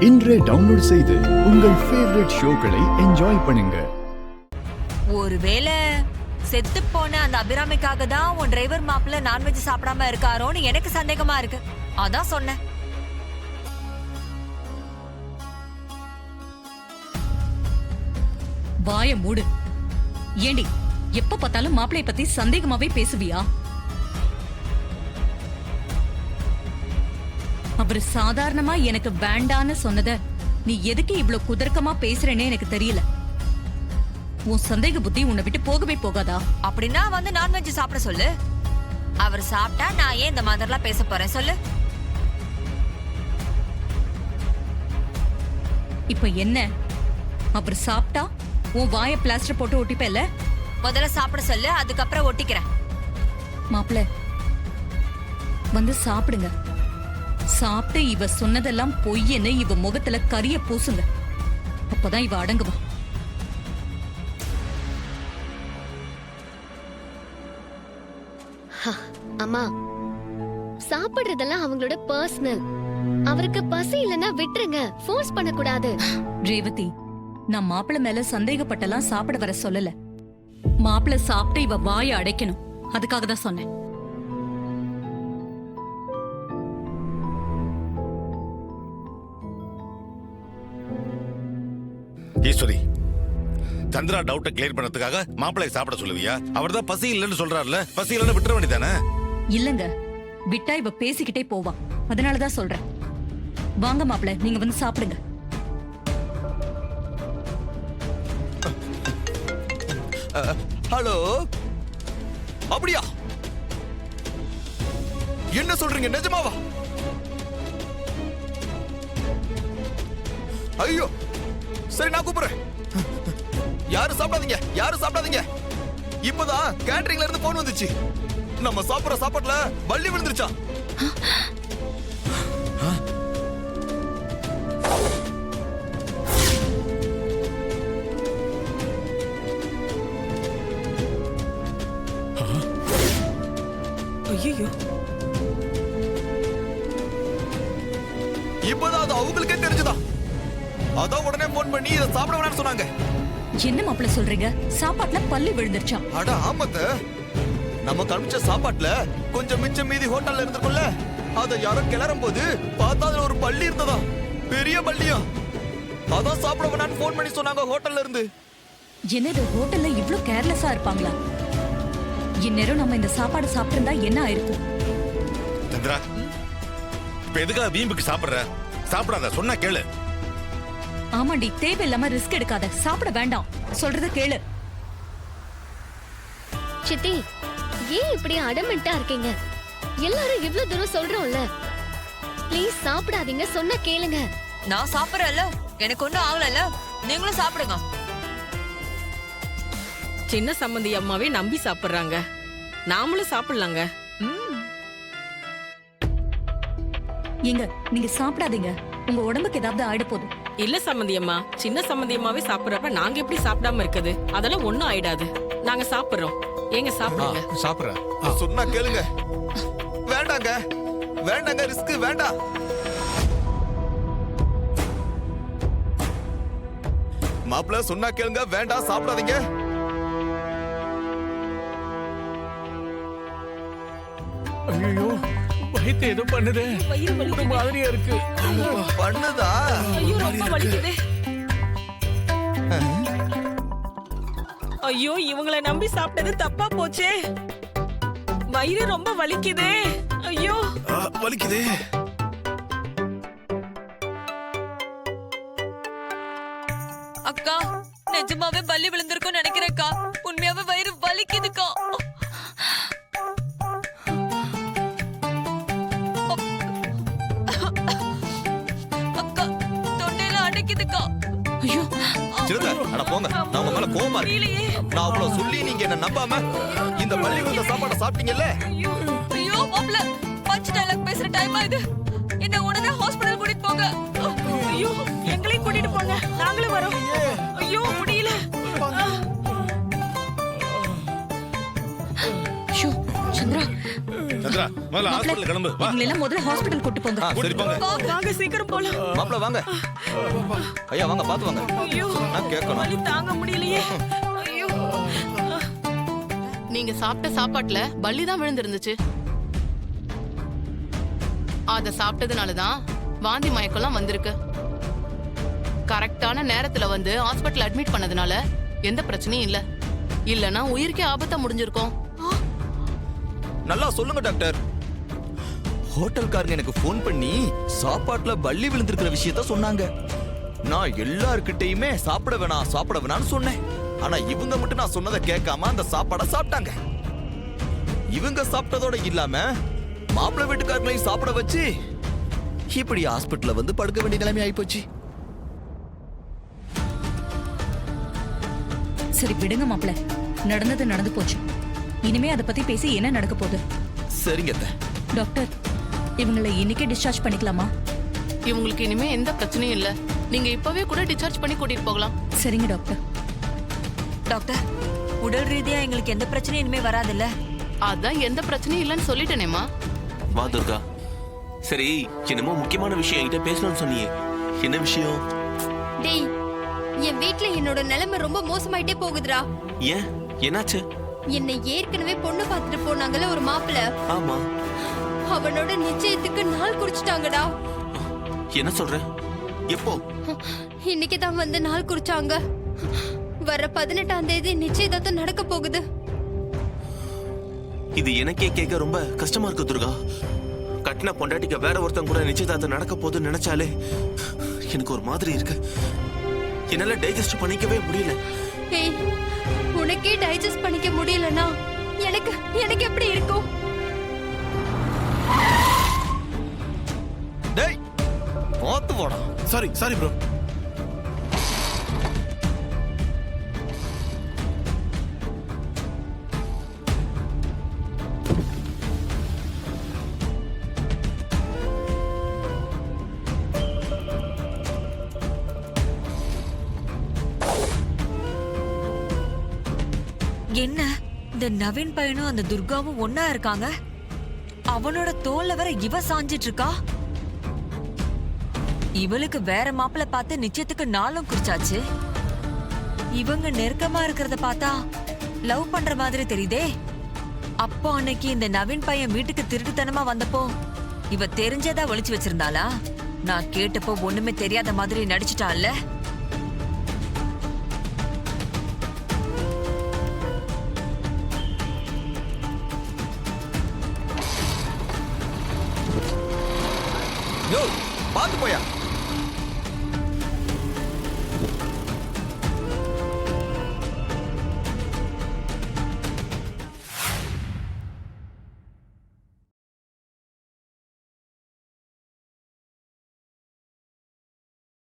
இன்றே டவுன்லோட் செய்து உங்கள் ஃபேவரட் ஷோக்களை என்ஜாய் பண்ணுங்க. ஒருவேளை செத்து போன அந்த அபிராமிக்காக தான் உன் டிரைவர் மாப்பிள்ள நான்வெஜ் சாப்பிடாம இருக்காரோன்னு எனக்கு சந்தேகமா இருக்கு. அதான் சொன்னேன். வாய மூடு. ஏண்டி எப்ப பார்த்தாலும் மாப்பிளைய பத்தி சந்தேகமாவே பேசுவியா? அவரு சாதாரணமா எனக்கு வேண்டான்னு சொன்னத நீ எதுக்கு இவ்வளவு குதர்க்கமா பேசுறேன்னு எனக்கு தெரியல. உன் சந்தேக புத்தி உன்னை விட்டு போகவே போகாதா? அப்படின்னா வந்து நான்வெஜ் சாப்பிட சொல்லு. அவர் சாப்பிட்டா நான் ஏன் இந்த மாதிரிலாம் பேச போறேன் சொல்லு. இப்ப என்ன? அவர் சாப்பிட்டா உன் வாய பிளாஸ்டர் போட்டு ஒட்டிப்பல. முதல்ல சாப்பிட சொல்லு, அதுக்கப்புறம் ஒட்டிக்கிறேன். மாப்பிள்ள வந்து சாப்பிடுங்க. சாப்பிட்டு இவ சொன்னதெல்லாம் பொய்யன்னு இவ முகத்துல கரிய பூசுங்க. அப்பதான் இவ அடங்குவா. அம்மா, சாப்பிடுறதெல்லாம் அவங்களோட பர்சனல். அவருக்கு பசி இல்லைன்னா விட்டுருங்க, ஃபோர்ஸ் பண்ண கூடாது. ரேவதி, நான் மாப்பிள்ள மேல சந்தேகப்பட்டெல்லாம் சாப்பிட வர சொல்லல. மாப்பிள்ள சாப்பிட்டு இவ வாயை அடைக்கணும், அதுக்காக தான் சொன்னேன். ஈஸ்வரி, சந்திரா டவுட்டை கிளியர் பண்ணதுக்காக மாப்பிள்ளையை சாப்பிட சொல்லுவியா? அவர் தான் பசி இல்லைன்னு சொல்றாருல, பசி இல்லைன்னு விட்டுற வேண்டியதானே? இல்லங்க, விட்டா இவ பேசிக்கிட்டே போவா, அதனாலதான் சொல்றேன். வாங்க மாப்பிள்ள, நீங்க வந்து சாப்பிடுங்க. ஹலோ, அப்படியா? என்ன சொல்றீங்க, நிஜமாவா? ஐயோ, சரி நான் கூப்பிடுறேன். யாரும் சாப்பிடாதீங்க, யாரும் சாப்பிடாதீங்க. இப்பதான் கேட்டரிங்ல இருந்து போன் வந்துச்சு. நம்ம சாப்பிடுற சாப்பாட்டுல வள்ளி விழுந்துருச்சா? ஐயோ, இப்பதான் அது அவங்களுக்கே தெரிஞ்சுதா? அதான் உடனே போன் பண்ணி இதை சாப்பிட வேணாம்னு சொன்னாங்க. என்ன மாப்பிள்ள சொல்றீங்க? சாப்பாட்டுல பல்லு விழுந்துருச்சா? அட ஆமாத்த, நம்ம கமிச்ச சாப்பாட்டுல கொஞ்சம் மிச்சம் மீதி ஹோட்டல்ல இருந்திருக்கும்ல, அத யாரோ கிளறும் போது பார்த்தா அதுல ஒரு பள்ளி இருந்ததா, பெரிய பள்ளியா. அதான் சாப்பிட வேணாம்னு போன் பண்ணி சொன்னாங்க ஹோட்டல்ல இருந்து. என்னது, ஹோட்டல்ல இவ்ளோ கேர்லெஸ்ஸா இருப்பாங்களா? இந்நேரம் நம்ம இந்த சாப்பாடு சாப்பிட்டிருந்தா என்ன ஆயிருக்கும்? சந்திரா, இப்ப எதுக்காக வீம்புக்கு சாப்பிடுற? சாப்பிடாத, சொன்னா கேளு. ஆமாண்டி, தேவையில்லாம ரிஸ்க் எடுக்காத. சாப்பிட வேண்டாம், சொல்றத கேளு. சித்தி, ஏன் இப்படி அடமெண்டா இருக்கீங்க? எல்லாரும் இவ்ளோ தூரம் சொல்றோம்ல, ப்ளீஸ் சாப்பிடாதீங்க, சொன்னா கேளுங்க. நான் சாப்பிடறேன்ல, எனக்கு ஒண்ணும் ஆகலல்ல, நீங்களும் சாப்பிடுங்க. சின்ன சம்பந்தி அம்மாவே நம்பி சாப்பிடுறாங்க, நாமளும் சாப்பிடலாங்க. ஏங்க, நீங்க சாப்பிடாதீங்க, உங்க உடம்புக்கு ஏதாவது ஆயிட போதும். இல்ல சம்பந்தி அம்மா, சின்ன சம்பந்தி அம்மாவே சாப்பிடுறப்ப நாங்க எப்படி சாப்பிடாம இருக்குது? அதெல்லாம் ஒண்ணும் ஆயிடாது, நாங்க சாப்பிடுறோம். ஏங்க சாப்பிடுங்க. சாப்பிடுறேன், சொன்னா கேளுங்க. வேண்டாங்க, வேண்டாங்க, ரிஸ்க் வேண்டாம். மாப்பிள்ள சொன்னா கேளுங்க, வேண்டாம் சாப்பிடாதீங்க. ஐயோ, வயித்து ஏதோ பண்ணுது, வயிறு வலிக்குது. மாதிரியா இருக்கு. பண்ணுதா? ஐயோ, ரொம்ப வலிக்குது. ஐயோ, இவங்களை நம்பி சாப்பிட்டது தப்பா போச்சே. வயிறு ரொம்ப வலிக்குதே. ஐயோ, வலிக்குதே. அக்கா, நிஜமாவே பல்லி விழுந்திருக்கும் நினைக்கிறேன்க்கா. உண்மையாவே வயிறு வலிக்குதுக்கா. அக்கா, தொண்டையில அடைக்குதுக்கா. ஐயோ, சிறுத்தை, அட போங்க, நான் உங்க மேல கோவமா இருக்கேன். நான் அவ்வளவு சொல்லி நீங்க என்ன நம்பாம இந்த பள்ளி வந்த சாப்பாடை சாப்பிட்டீங்கல்ல. ஐயோ, ஐயோ மாப்ள, பஞ்ச் டயலாக் பேசுற டைம் ஆகுது. என்ன உடனே ஹாஸ்பிடல் கூட்டிட்டு போங்க. ஐயோ, எங்களையும் கூட்டிட்டு போங்க, நாங்களும் வரோம். ஐயோ, முடியல. ஷோ, சந்திரா, சந்திரா முதல்ல ஹாஸ்பிடல் கிளம்பு வா இவங்களை எல்லாம் முதல்ல ஹாஸ்பிடல் கூட்டு போங்க சரி போங்க வாங்க சீக்கிரம் போலாம் மாப்பிள வாங்க ஐயா வாங்க பாத்து வாங்க ஐயோ நான் கேட்கணும் வலி தாங்க முடியலையே ஐயோ நீங்க சாப்பிட்ட சாப்பாட்டுல பல்லி தான் விழுந்திருந்துச்சு அத சாப்பிட்டதுனாலதான் வாந்தி மயக்கம்லாம் வந்திருக்கு கரெக்டான நேரத்துல வந்து ஹாஸ்பிடல் அட்மிட் பண்ணதுனால எந்த பிரச்சனையும் இல்ல இல்லனா உயிருக்கே ஆபத்தா முடிஞ்சிருக்கும் நல்லா சொல்லுங்க டாக்டர் ஹோட்டல்காரங்க எனக்கு ஃபோன் பண்ணி சாப்பாட்டுல பல்லி விழுந்திருக்கிற விஷயத்த சொன்னாங்க நான் எல்லார்கிட்டயுமே சாப்பிட வேணாம்னு சொன்னேன் ஆனா இவங்க மட்டும் நான் சொன்னதை கேட்காம அந்த சாப்பாடை சாப்பிட்டாங்க இவங்க சாப்பிட்டதோட இல்லாம மாப்பிள்ளை வீட்டுக்காரங்களையும் சாப்பிட வச்சு இப்படி ஹாஸ்பிடல்ல வந்து படுக்க வேண்டிய நிலைமை ஆயிப்போச்சு சரி விடுங்க மாப்பிள நடந்தது நடந்து போச்சு இனிமே அதை பத்தி பேசி என்ன நடக்க போகுது சரிங்க அத்தை. டாக்டர் இவங்களை இன்னைக்கே டிஸ்சார்ஜ் பண்ணிக்கலாமா இவங்களுக்கு இனிமே எந்த பிரச்சனையும் இல்ல நீங்க இப்பவே கூட டிஸ்சார்ஜ் பண்ணி கூட்டிட்டு போகலாம் சரிங்க டாக்டர் டாக்டர் உடல் ரீதியா எங்களுக்கு எந்த பிரச்சனையும் இனிமே வராதுல்ல அதான் எந்த பிரச்சனையும் இல்லைன்னு சொல்லிட்டேனேமா வா துர்கா சரி என்னமோ முக்கியமான விஷயம் என்கிட்ட பேசணும்னு சொன்னியே என்ன விஷயம் டேய் என் வீட்ல என்னோட நிலைமை ரொம்ப மோசமாயிட்டே போகுதுடா ஏன் என்னாச்சு என்னை ஏற்கனவே பொண்ணு பார்த்துட்டு போனாங்கல்ல ஒரு மாப்பிள்ள ஆமா அவனோட நிச்சயத்துக்கு நாள் குறிச்சிட்டாங்கடா என்ன சொல்ற எப்போ இன்னைக்கு தான் வந்து நாள் குறிச்சாங்க வர 18ஆம் தேதி நிச்சயதார்த்தம் நடக்க போகுது இது எனக்கே கேட்க ரொம்ப கஷ்டமா இருக்கு துர்கா கட்டின பொண்டாட்டிக்கு வேற ஒருத்தன் கூட நிச்சயதார்த்தம் நடக்க போகுதுன்னு நினைச்சாலே எனக்கு ஒரு மாதிரி இருக்கு என்னால டைஜஸ்ட் பண்ணிக்கவே முடியல ஏய் உனக்கே டைஜஸ்ட் பண்ணிக்க முடியலனா எனக்கு எப்படி இருக்கும் டேய் பாத்து போடா சாரி ப்ரோ என்ன இந்த நவீன் பையனும் அந்த துர்காவும் ஒன்னா இருக்காங்க அவனோட தோல்ல வர இவ சாஞ்சிட்டு இருக்கா இவளுக்கு வேற மாப்பிள்ள பார்த்து நிச்சயத்துக்கு நாளும் குறிச்சாச்சு இவங்க நெருக்கமா இருக்கிறத பார்த்தா லவ் பண்ற மாதிரி தெரியுதே அப்போ அன்னைக்கு இந்த நவீன் பையன் வீட்டுக்கு திருட்டுத்தனமா வந்தப்போ இவ தெரிஞ்சதா ஒளிச்சு வச்சிருந்தாளா நான் கேட்டப்போ ஒண்ணுமே தெரியாத மாதிரி நடிச்சிட்டாள்ல யோ பாத்து போயா